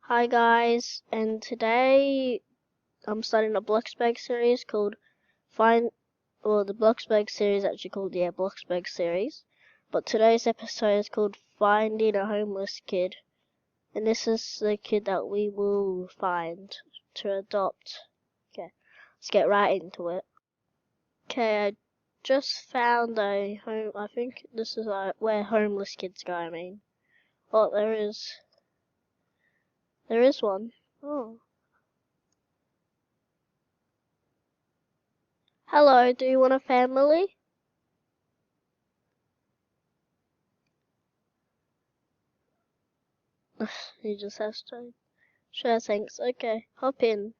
Hi guys, and today I'm starting a Bloxburg series called the Bloxburg series actually called Bloxburg series. But today's episode is called Finding a Homeless Kid. And this is the kid that we will find to adopt. Okay, let's get right into it. Okay, I just found a home. I think this is where homeless kids go, I mean. Oh, there is one. Oh. Hello, do you want a family? He just has to. Sure, thanks. Okay, hop in.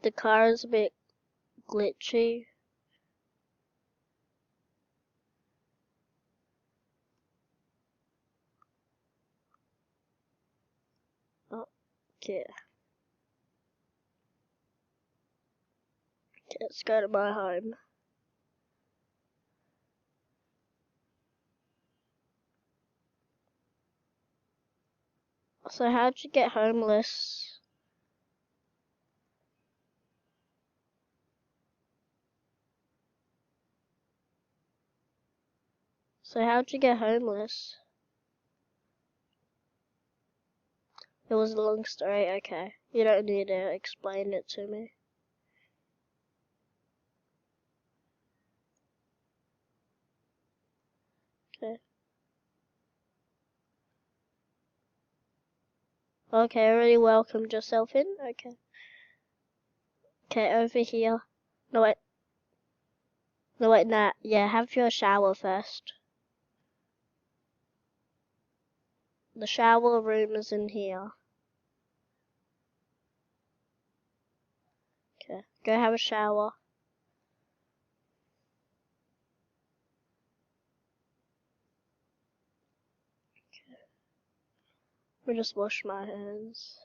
The car is a bit glitchy. Oh, okay. Let's go to my home. So how'd you get homeless? So how'd you get homeless? It was a long story, okay. You don't need to explain it to me. Okay. Okay, already welcomed yourself in? Okay. Okay, over here. No wait. No wait, nah. Yeah, have your shower first. The shower room is in here. Okay, go have a shower. Let me just wash my hands.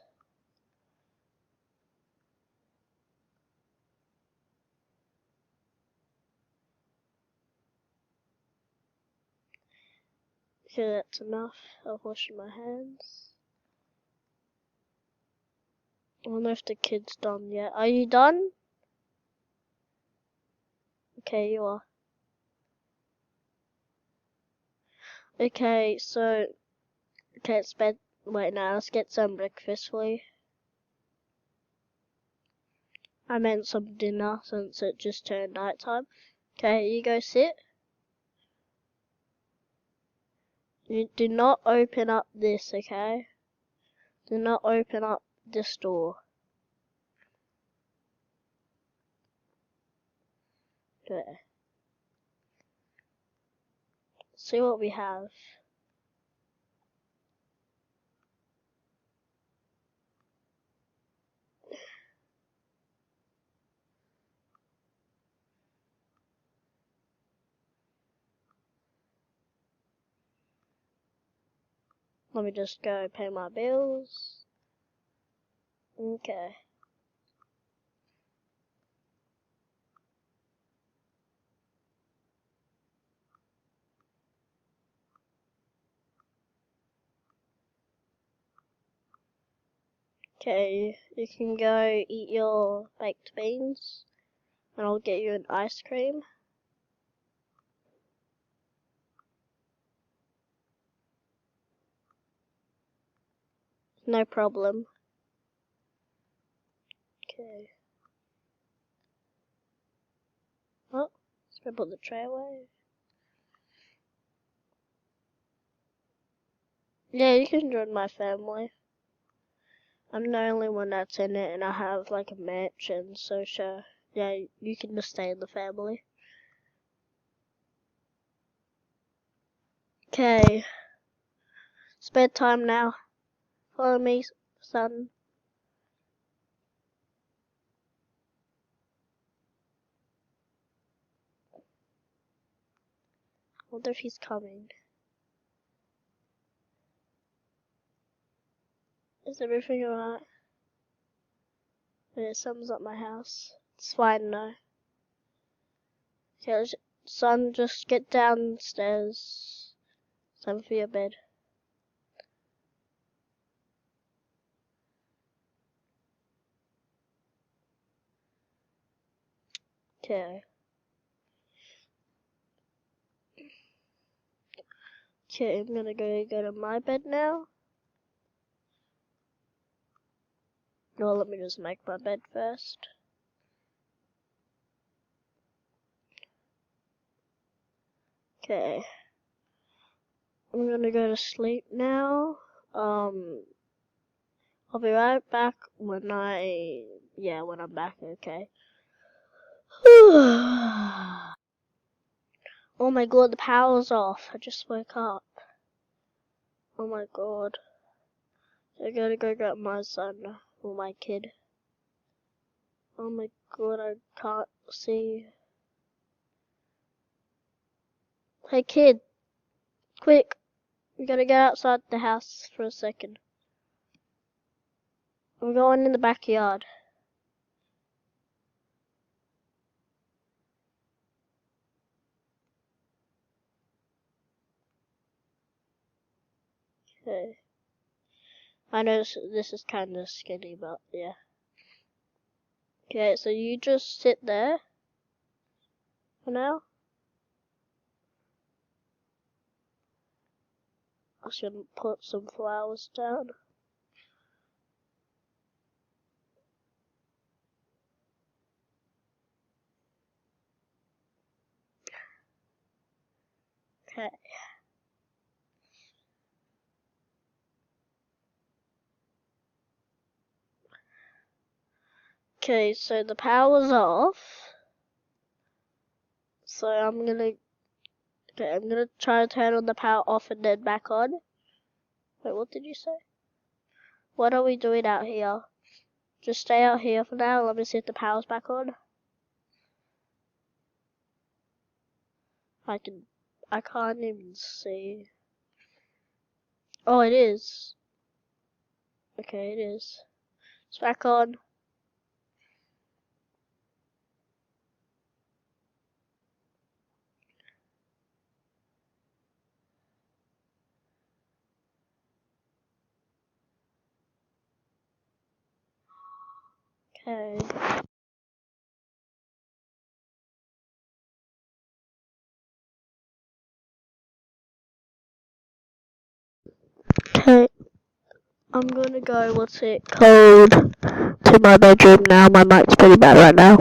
Okay, that's enough. I've washed my hands. I wonder if the kid's done yet. Are you done? Okay, you are. Okay, so it's bed. Wait, now let's get some breakfast for you. I meant some dinner since it just turned night time. Okay, you go sit. You do not open up this, okay? Do not open up this door. Okay. See what we have. Let me just go pay my bills. Okay. Okay, you can go eat your baked beans, and I'll get you an ice cream. No problem. Okay. Oh, let's go put the tray away. Yeah, you can join my family. I'm the only one that's in it, and I have like a mansion, so sure. Yeah, you can just stay in the family. Okay. It's bedtime now. Follow me, son. I wonder if he's coming. Is everything alright? Yeah, someone's at my house. It's fine though. Okay, son, just get downstairs. Time for your bed. Okay. Okay, I'm gonna go to my bed now. Well, let me just make my bed first. Okay. I'm gonna go to sleep now. I'll be right back when I'm back, okay. Oh my god, the power's off. I just woke up. Oh my god. I gotta go get my son, or my kid. Oh my god, I can't see. Hey kid, quick. We gotta get outside the house for a second. I'm going in the backyard. Okay. I know this is kind of skinny, but yeah. Okay, so you just sit there for now. I should put some flowers down. Okay. Okay, so the power's off. So I'm gonna try to turn on the power off and then back on. Wait, what did you say? What are we doing out here? Just stay out here for now. Let me see if the power's back on. I can't even see. Oh, it is. Okay, it is. It's back on. Okay. Okay. I'm gonna go, what's it called, to my bedroom now. My mic's pretty bad right now.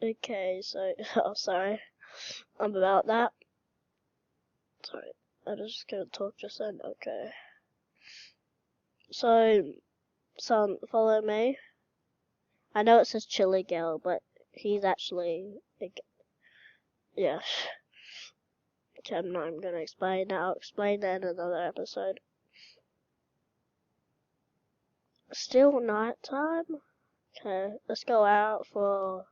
Okay, so, oh, sorry. I'm about that. Sorry, I was just gonna talk just then. Okay. So, son, follow me. I know it says chilly girl, but he's actually, yeah. Okay, I'm not even gonna explain that. I'll explain that in another episode. Still night time? Okay, let's go out for...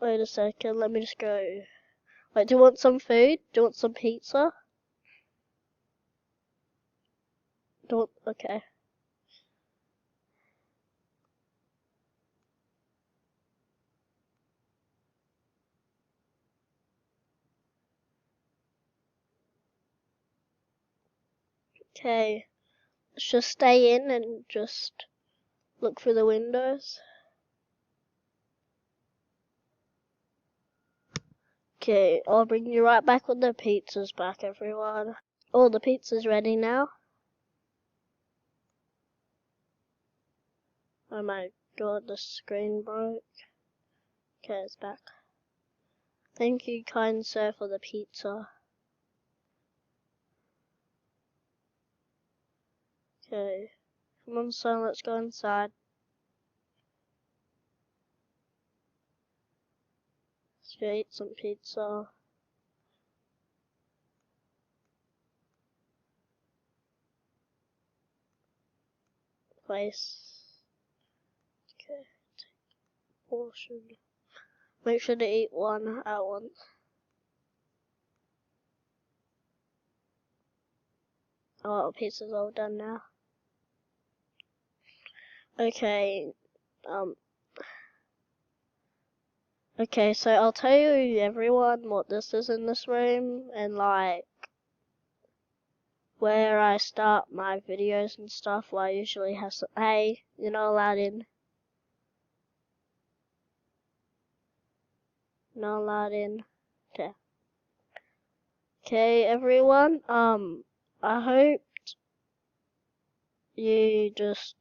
Wait a second, let me just go. Wait, do you want some food? Do you want some pizza? Okay. Okay, let's just stay in and just look through the windows. Okay, I'll bring you right back when the pizza's back, everyone. Oh, the pizza's ready now. Oh my god, the screen broke. Okay, it's back. Thank you, kind sir, for the pizza. Okay. Come on, son, let's go inside. Let's go eat some pizza. Place. Okay, take portion. Make sure to eat one at once. Oh, pizza's all done now. Okay, okay, so I'll tell you everyone what this is in this room and like where I start my videos and stuff. Where I usually have some. Hey, you're not allowed in. Not allowed in. Okay. Okay, everyone. I hope you just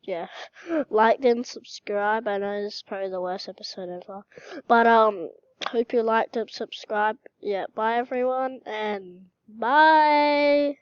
liked and subscribe. I know this is probably the worst episode ever, but hope you liked and subscribe. Yeah, bye everyone, and bye.